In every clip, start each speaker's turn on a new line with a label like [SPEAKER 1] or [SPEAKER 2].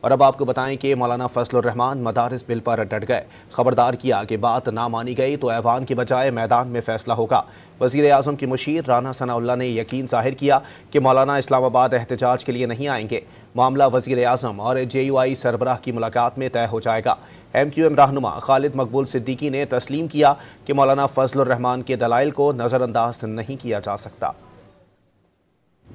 [SPEAKER 1] اور اب آپ کو بتائیں کہ مولانا فضل الرحمان مدارس بل پر ڈٹ گئے۔ خبردار کیا کہ بات نہ مانی گئی تو ایوان کی بجائے میدان میں فیصلہ ہوگا۔ وزیر اعظم کی مشیر رانا ثناء اللہ نے یقین ظاہر کیا کہ مولانا اسلام آباد احتجاج کے لیے نہیں آئیں گے۔ معاملہ وزیر اعظم اور JUI سربراہ کی ملاقات میں طے ہو جائے گا۔ MQM رہنما خالد مقبول صدیقی نے تسلیم کیا کہ مولانا فضل الرحمان کے دلائل کو نظر انداز نہیں کیا جا سکتا۔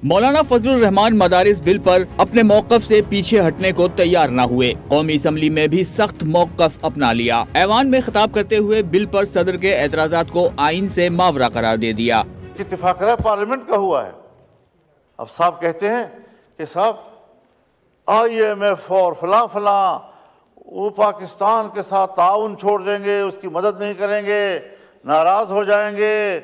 [SPEAKER 2] مولانا فضل الرحمان مدارس بل پر اپنے موقف سے پیچھے ہٹنے کو تیار نہ ہوئے۔ قومی اسمبلی میں بھی سخت موقف اپنا لیا۔ ایوان میں خطاب کرتے ہوئے بل پر صدر کے اعتراضات کو آئین سے ماورا قرار دے دیا۔
[SPEAKER 3] اتفاق پارلیمنٹ کا ہوا ہے۔ اب صاحب کہتے ہیں کہ صاحب IMF اور فلاں فلاں وہ پاکستان کے ساتھ تعاون چھوڑ دیں گے، اس کی مدد نہیں کریں گے، ناراض ہو جائیں گے۔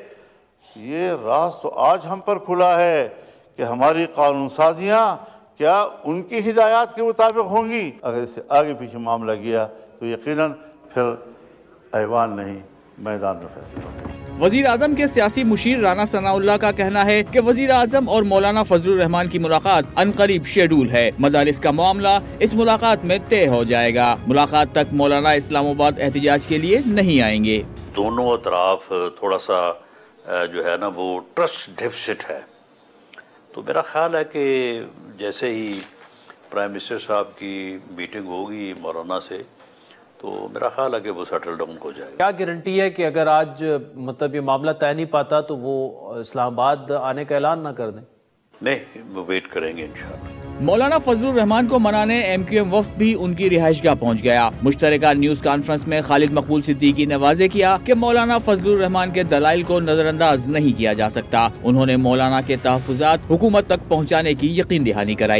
[SPEAKER 3] یہ راز تو آج ہم پر کھلا ہے کہ ہماری قانون سازیاں کیا ان کی ہدایات کے مطابق ہوں گی؟ اگر اس سے آگے پیچھے معاملہ گیا تو یقیناً پھر ایوان نہیں، میدان میں فیصلہ ہوگا۔
[SPEAKER 2] وزیر اعظم کے سیاسی مشیر رانا ثناء اللہ کا کہنا ہے کہ وزیر اعظم اور مولانا فضل الرحمان کی ملاقات عنقریب شیڈول ہے۔ مدارس کا معاملہ اس ملاقات میں طے ہو جائے گا۔ ملاقات تک مولانا اسلام آباد احتجاج کے لیے نہیں آئیں گے۔
[SPEAKER 4] دونوں اطراف تھوڑا سا جو ہے نا وہ ٹرسٹ ڈیفیسٹ ہے، تو میرا خیال ہے کہ جیسے ہی پرائم منسٹر صاحب کی میٹنگ ہوگی مولانا سے تو میرا خیال ہے کہ وہ سیٹل ڈاؤن ہو جائے گا۔
[SPEAKER 5] کیا گارنٹی ہے کہ اگر آج مطلب یہ معاملہ طے نہیں پاتا تو وہ اسلام آباد آنے کا اعلان نہ کر دیں؟
[SPEAKER 4] نہیں، وہ ویٹ کریں گے انشاءاللہ۔
[SPEAKER 2] مولانا فضل الرحمان کو منانے MQM وفد بھی ان کی رہائش گاہ پہنچ گیا۔ مشترکہ نیوز کانفرنس میں خالد مقبول صدیقی نے واضح کیا کہ مولانا فضل الرحمان کے دلائل کو نظر انداز نہیں کیا جا سکتا۔ انہوں نے مولانا کے تحفظات حکومت تک پہنچانے کی یقین دہانی کرائی۔